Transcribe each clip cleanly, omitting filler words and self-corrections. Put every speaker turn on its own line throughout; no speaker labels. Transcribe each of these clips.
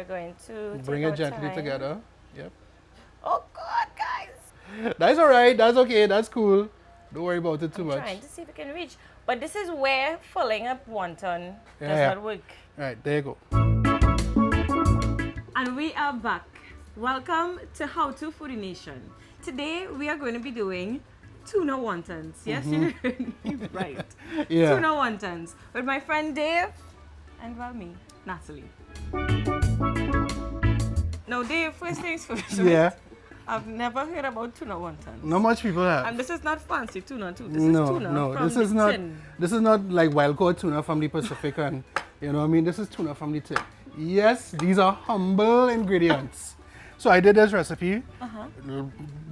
we're going to
Bring
take
it gently
time.
together. Yep.
Oh God, guys!
That's all right. That's okay. That's cool. Don't worry about it too
I'm
much.
trying to see if we can reach. But this is where filling up wonton does
Yeah.
not work.
All right, there you go.
And we are back. Welcome to How to Foodie Nation. Today we are going to be doing tuna wontons. Yes, you heard me right.
Yeah.
Tuna wontons with my friend Dave and well me, Natalie. Now Dave, first things first. Right?
Yeah.
I've never heard about tuna wontons.
Not much people have.
And this is not fancy tuna too. This
no,
is tuna
no.
from
This
the
is not.
tin.
This is not like wild caught tuna from the Pacific, and you know what I mean. This is tuna from the tin. Yes, these are humble ingredients. So I did this recipe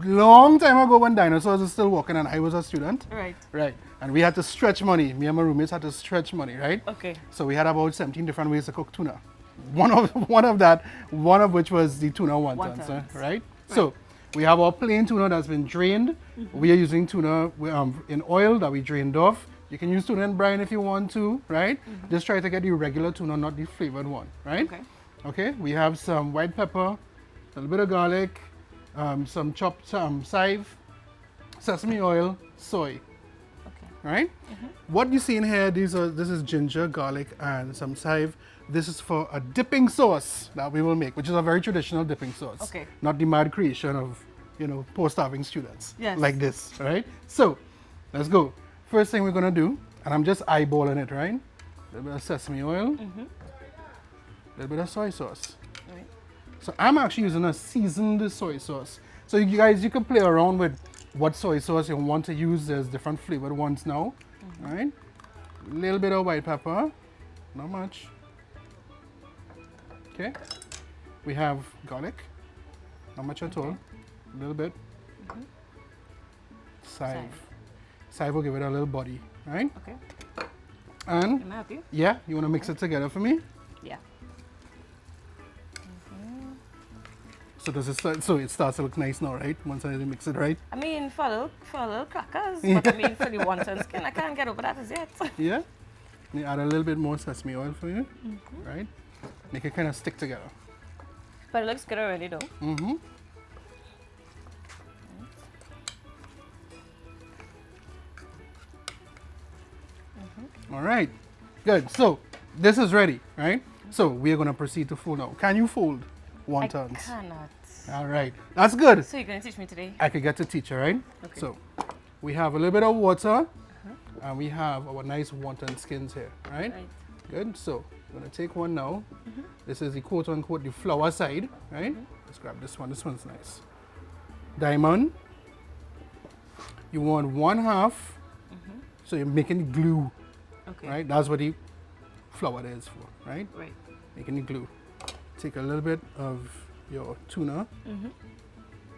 long time ago when dinosaurs were still walking and I was a student.
Right.
Right. And we had to stretch money. Me and my roommates had to stretch money, right?
Okay.
So we had about 17 different ways to cook tuna. One of which was the tuna wontons, right? So we have our plain tuna that's been drained. We are using tuna in oil that we drained off. You can use tuna in brine if you want to, right? Just try to get the regular tuna, not the flavored one, right?
Okay.
Okay. We have some white pepper, a little bit of garlic, some chopped chive, sesame oil, soy.
Okay.
Right? What you see in here, this is ginger, garlic, and some chive. This is for a dipping sauce that we will make, which is a very traditional dipping sauce.
Okay.
Not the mad creation of, post-starving students.
Yes.
Like this, right? So, let's go. First thing we're gonna do, and I'm just eyeballing it, right? A little bit of sesame oil, a little bit of soy sauce.
Right.
So I'm actually using a seasoned soy sauce. So you guys, you can play around with what soy sauce you want to use. There's different flavored ones now, right? A little bit of white pepper, not much. Okay. We have garlic, not much at all. A little bit. Chive. Chive will give it a little body, right?
Okay.
And
Can I help you?
yeah, you want to mix it together for me?
Yeah.
So so it starts to look nice now, right? Once I mix it right.
I mean, for a little crackers, but I mean, for the wontons, I can't get over that as yet.
Yeah. You add a little bit more sesame oil for you, right? Make it kind of stick together.
But it looks good already, though.
All right, good. So this is ready, right? So we are going to proceed to fold now. Can you fold wontons?
I cannot.
All right, that's good.
So you're going to teach me today?
I could get to teach you, right?
Okay.
So we have a little bit of water, and we have our nice wonton skins here, right?
Right.
Good. So I'm going to take one now. This is the quote-unquote the flour side, right? Let's grab this one. This one's nice. Diamond. You want 1/2. So you're making glue,
Okay.
right? That's what the flour is for, right?
Right.
Making the glue. Take a little bit of your tuna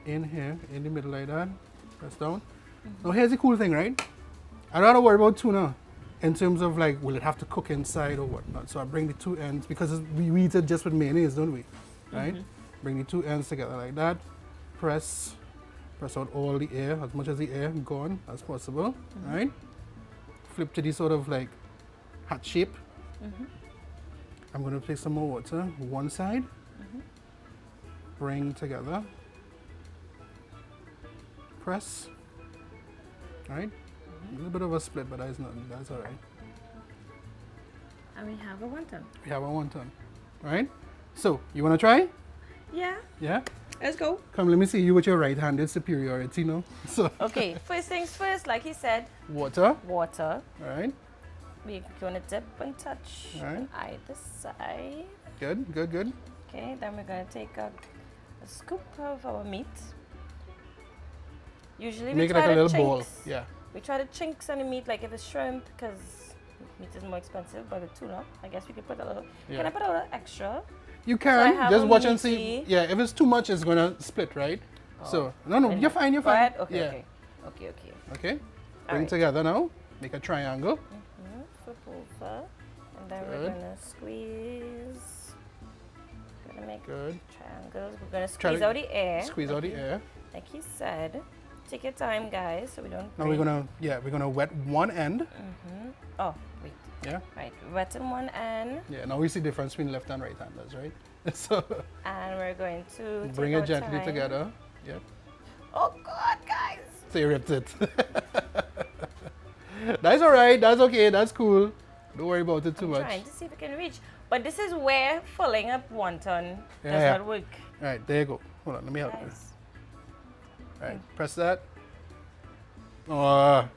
in here, in the middle like that. Press down. Now here's the cool thing, right? I don't have to worry about tuna in terms of like, will it have to cook inside or whatnot? So I bring the two ends, because we eat it just with mayonnaise, don't we? Right? Bring the two ends together like that. Press out all the air, as much as the air gone as possible, right? Flip to the sort of like heart shape. I'm going to place some more water, one side. Bring together. Press. Right? A little bit of a split, but that's all right.
And we have a wonton.
We have a wonton, right? So, you want to try?
Yeah.
Yeah?
Let's go.
Come, let me see you with your right-handed superiority, no? So,
Okay. First things first, like he said,
water,
water.
all right?
We're going to dip and touch
Right.
on either side.
Good, good, good.
Okay, then we're going to take a scoop of our meat. Usually
Make
we
it like
try
a
the
little ball.
chinks.
Yeah.
We try the chinks on the meat, like if it's shrimp, because meat is more expensive, but with tuna, I guess we could put a little.
Yeah.
Can I put a little extra?
You
I
can
have
just
a
watch and see.
meaty-
Yeah, if it's too much, it's gonna split, right? So no,
And
you're fine. You're
go
fine.
ahead? Okay,
yeah.
okay. Okay, okay.
Okay. Bring
Alright.
together now. Make a triangle.
Flip over. And then we're
Good.
going to squeeze. Gonna make
Good.
triangles. We're going to
Try
squeeze
to
out the air.
Squeeze out the air.
Like he said. Take your time, guys, so we don't
Now
break.
we're gonna wet one end.
Oh, wait.
Yeah.
Right, wetten one end.
Yeah. Now we see the difference between left and right handers, right? So
And we're going to
bring
take
it
our
gently
time.
together. Yep.
Oh, God, guys.
So you ripped it. That's alright, that's okay, that's cool. Don't worry about it too
I'm
much.
trying to see if I can reach. But this is where filling up wonton does
Yeah.
not work.
Alright, there you go. Hold on, let me help you.
Guys.
Alright, press that. Oh,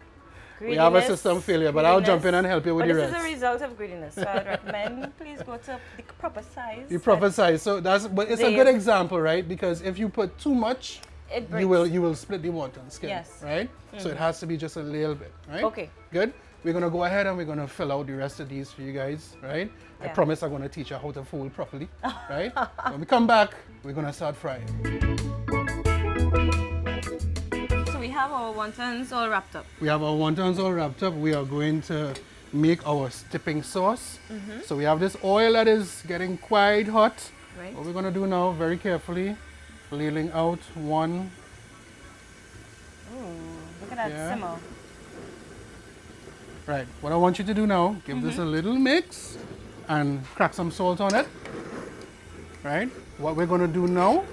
we have a
Greediness,
system failure, but I'll jump in
greediness.
and help you with
But
the
this
rest.
is a result of greediness, so I'd recommend please go to the proper size.
The proper size. So but it's a
They-
good example, right? Because if you put too much,
It
you will split the wonton skin.
Yes.
Right? So it has to be just a little bit, right?
Okay.
Good. We're gonna go ahead and we're gonna fill out the rest of these for you guys, right? I
Yeah.
promise I'm gonna teach you how to fold properly, right? When we come back, we're gonna start frying.
So we have our wontons all wrapped up.
We have our wontons all wrapped up. We are going to make our dipping sauce. So we have this oil that is getting quite hot.
Right.
What we're gonna do now, very carefully, ladling out one.
Ooh, look at that
Yeah.
simmer.
Right, what I want you to do now, give this a little mix and crack some salt on it. Right, what we're gonna do now,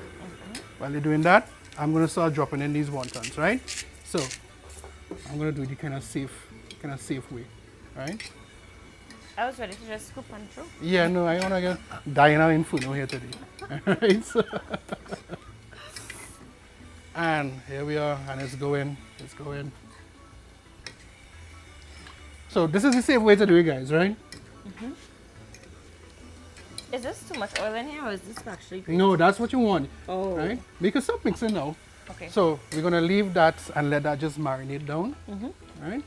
while you're doing that, I'm gonna start dropping in these wontons, right? So, I'm gonna do the kind of safe way, right?
I was ready to just scoop and throw.
Yeah, no, I wanna get Diana in food here today. Alright, so and here we are, and it's going. So this is the safe way to do it, guys, right?
Is this too much oil in here or is this actually great?
No, that's what you want,
Oh.
right? We can stop mixing now.
Okay.
So we're gonna leave that and let that just marinate down, right?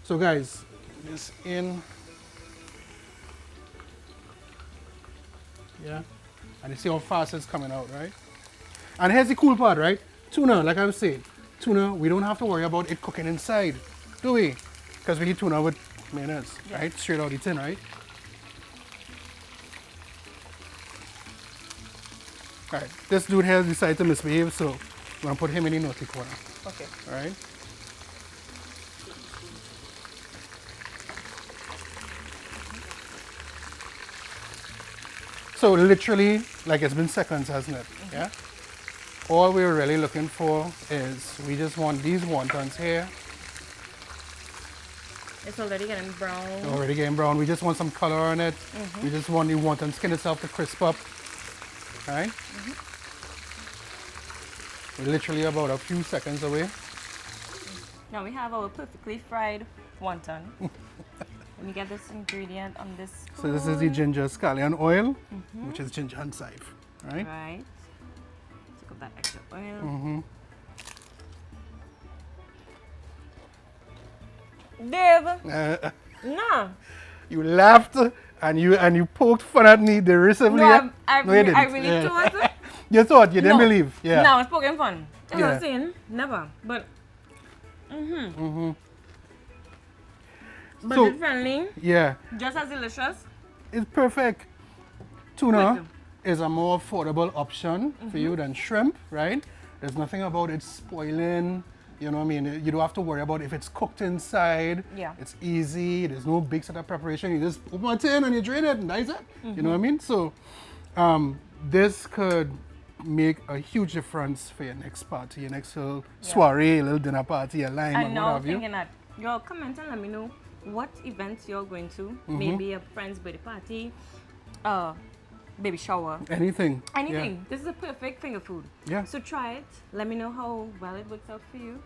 So guys, this in, yeah, and you see how fast it's coming out, right? And here's the cool part, right? Tuna, like I was saying, tuna, we don't have to worry about it cooking inside, do we? Because we eat tuna with mayonnaise, right? Straight out the tin, right? All right, this dude here decided to misbehave, so we're gonna put him in the naughty corner,
Okay.
all right? So literally, like it's been seconds, hasn't it? Yeah? All we're really looking for is, we just want these wontons here,
It's already getting brown.
already getting brown. We just want some color on it. We just want the wonton skin itself to crisp up, right? We're literally about a few seconds away.
Now we have our perfectly fried wonton. Let me get this ingredient on this spoon.
So this is the ginger scallion oil, which is ginger and chive, right?
Right. Take up that extra oil. Dave, no.
You laughed and you poked fun at me derisively.
No, I
No, you didn't.
really
Yeah.
thought.
You thought, you didn't
No.
believe. Yeah.
No, it's poking fun. That's what
Yeah.
I'm saying. Never. But,
So-
budget friendly,
Yeah.
just as delicious.
It's perfect. Tuna
Quick.
is a more affordable option for you than shrimp, right? There's nothing about it spoiling. You know what I mean? You don't have to worry about if it's cooked inside.
Yeah.
It's easy. There's no big setup preparation. You just open a tin and you drain it and that's it. You know what I mean? So this could make a huge difference for your next party, your next little soiree, little dinner party, a lime,
I
and
know,
what have you.
thinking that. Y'all comment and let me know what events you're going to. Maybe a friend's birthday party, baby shower.
Anything.
Anything. This is a perfect finger food.
Yeah.
So try it. Let me know how well it works out for you.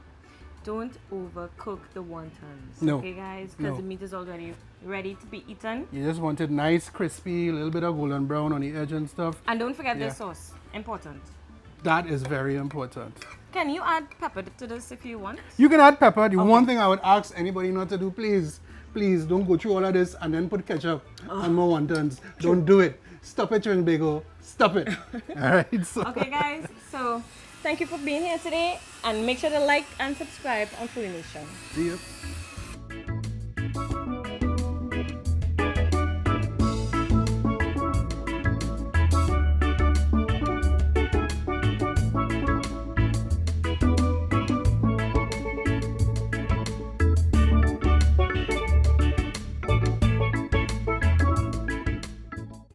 Don't overcook the wontons.
No.
Okay, guys? Because
No.
the meat is already ready to be eaten.
You just want it nice, crispy, a little bit of golden brown on the edge and stuff.
And don't forget
Yeah.
the sauce. Important.
That is very important.
Can you add pepper to this if you want?
You can add pepper. The one thing I would ask anybody not to do, please don't go through all of this and then put ketchup on more wontons. Don't do it. Stop it, Trinbago. Stop it. All right. So.
Okay, guys. So thank you for being here today. And make sure to like and subscribe on Foodie Nation.
See you.